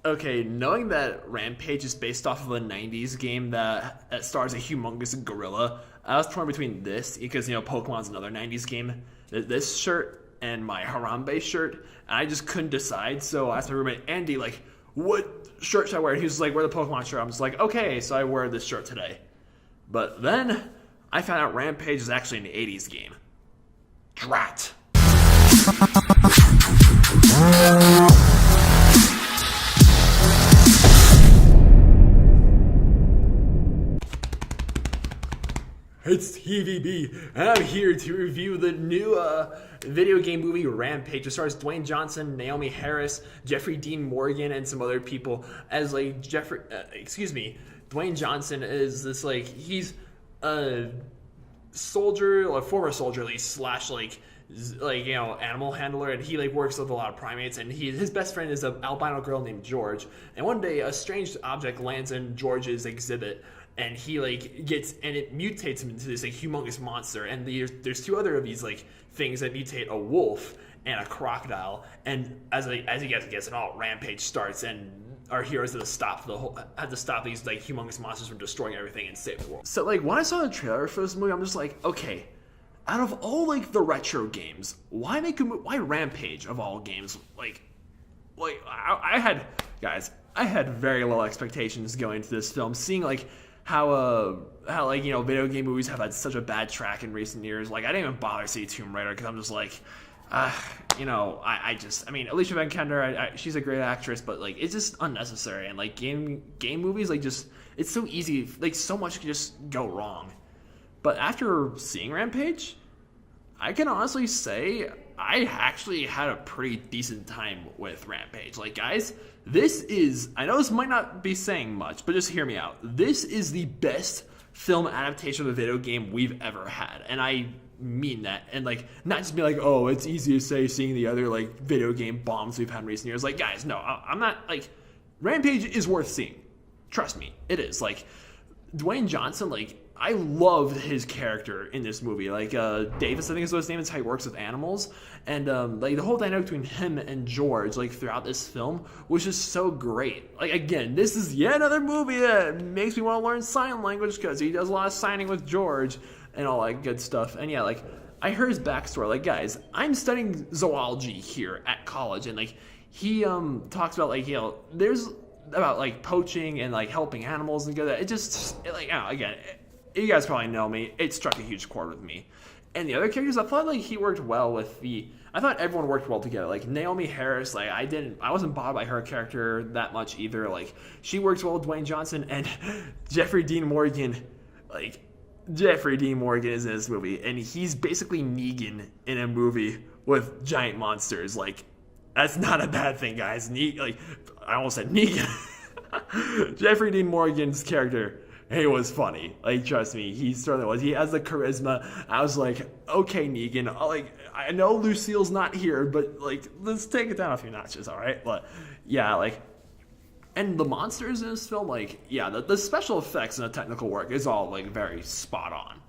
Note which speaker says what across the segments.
Speaker 1: Okay, knowing that Rampage is based off of a 90s game that stars a humongous gorilla, I was torn between this, because, Pokemon's another 90s game, this shirt and my Harambe shirt, and I just couldn't decide, so I asked my roommate, Andy, what shirt should I wear? And he was like, wear the Pokemon shirt. I'm just like, okay, so I wear this shirt today. But then, I found out Rampage is actually an 80s game. Drat. It's TVB, and I'm here to review the new video game movie Rampage. It stars Dwayne Johnson, Naomi Harris, Jeffrey Dean Morgan, and some other people as Dwayne Johnson is this he's a soldier, a former soldier at least, slash animal handler, and he works with a lot of primates, and his best friend is an albino girl named George. And one day a strange object lands in George's exhibit, and he it mutates him into this humongous monster. And there's two other of these things that mutate: a wolf and a crocodile. And as you guys guess, and all Rampage starts, and our heroes have to stop these humongous monsters from destroying everything and save the world. So when I saw the trailer for this movie, I'm just like, okay, out of all the retro games, why Rampage of all games? I had very low expectations going into this film, seeing how video game movies have had such a bad track in recent years. I didn't even bother to see Tomb Raider because I'm just Alicia Vikander, she's a great actress, but it's just unnecessary. And game movies, it's so easy, so much can just go wrong. But after seeing Rampage, I can honestly say I actually had a pretty decent time with Rampage. Guys, I know this might not be saying much, but just hear me out. This is the best film adaptation of a video game we've ever had. And I mean that. And not just be oh, it's easy to say seeing the other video game bombs we've had in recent years. Guys, no, I'm not Rampage is worth seeing. Trust me, it is. Dwayne Johnson, I loved his character in this movie. Davis, I think is what his name is, how he works with animals. And the whole dynamic between him and George, throughout this film, was just so great. Again, this is yet another movie that makes me want to learn sign language, because he does a lot of signing with George and all that good stuff. And yeah, I heard his backstory. Guys, I'm studying zoology here at college, and he talks about there's about poaching and helping animals and good. It just again, you guys probably know me. It struck a huge chord with me. And the other characters, I thought he worked well with I thought everyone worked well together. Naomi Harris, I wasn't bothered by her character that much either. She works well with Dwayne Johnson, and Jeffrey Dean Morgan. Jeffrey Dean Morgan is in this movie, and he's basically Negan in a movie with giant monsters. That's not a bad thing, guys. I almost said Negan. Jeffrey Dean Morgan's character, he was funny. Trust me, he certainly was. He has the charisma. I was okay, Negan. I know Lucille's not here, but let's take it down a few notches, all right? But yeah, and the monsters in this film, the special effects and the technical work is all very spot on.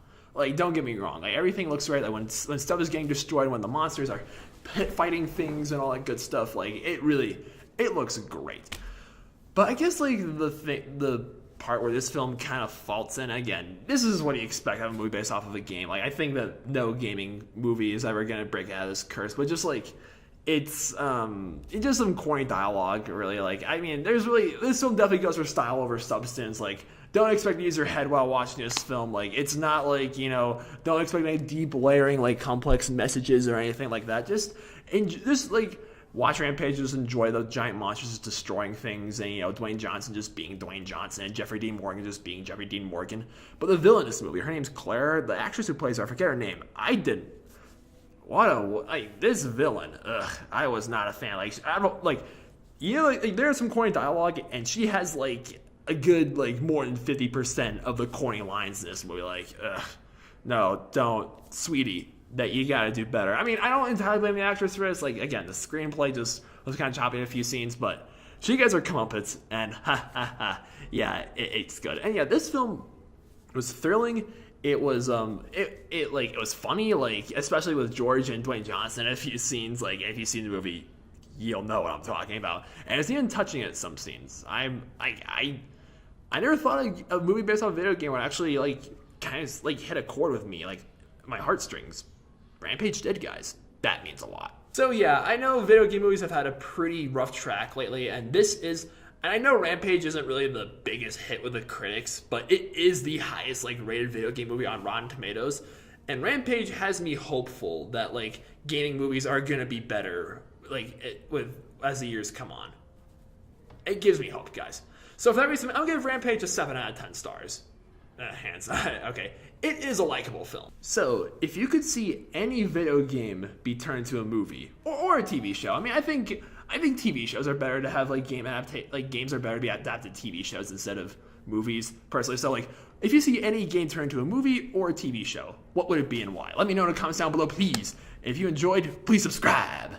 Speaker 1: Don't get me wrong. Everything looks great. When stuff is getting destroyed, when the monsters are fighting things and all that good stuff, it looks great. But I guess the part where this film kind of faults in, again, this is what you expect out of a movie based off of a game. I think that no gaming movie is ever going to break out of this curse, but just it's just some corny dialogue, really. This film definitely goes for style over substance. Don't expect to use your head while watching this film. It's not don't expect any deep layering, complex messages or anything like that. Just watch Rampage, just enjoy the giant monsters just destroying things, and Dwayne Johnson just being Dwayne Johnson, and Jeffrey Dean Morgan just being Jeffrey Dean Morgan. But the villain in this movie, her name's Claire. The actress who plays her, I forget her name. I didn't. This villain. Ugh, I was not a fan. I don't there's some corny dialogue, and she has a good more than 50% of the corny lines in this movie. Ugh, no, don't, sweetie. That you gotta do better. I don't entirely blame the actress for this. Again, the screenplay just was kind of choppy in a few scenes, but she gets her comeuppance, and yeah, it's good. And yeah, this film was thrilling. It was it was funny, especially with George and Dwayne Johnson. In a few scenes, if you've seen the movie, you'll know what I'm talking about. And it's even touching at some scenes. I never thought a movie based on a video game would actually like kind of like hit a chord with me, like my heartstrings. Rampage did, guys. That means a lot. So yeah, I know video game movies have had a pretty rough track lately, and I know Rampage isn't really the biggest hit with the critics, but it is the highest like rated video game movie on Rotten Tomatoes. And Rampage has me hopeful that like gaming movies are gonna be better as the years come on. It gives me hope, guys. So for that reason, I'll give Rampage a 7 out of 10 stars. Hands. Okay. It is a likable film. So, if you could see any video game be turned into a movie or a TV show, I mean, I think TV shows are better to have games are better to be adapted TV shows instead of movies, personally. So, like, if you see any game turned into a movie or a TV show, what would it be and why? Let me know in the comments down below, please. If you enjoyed, please subscribe.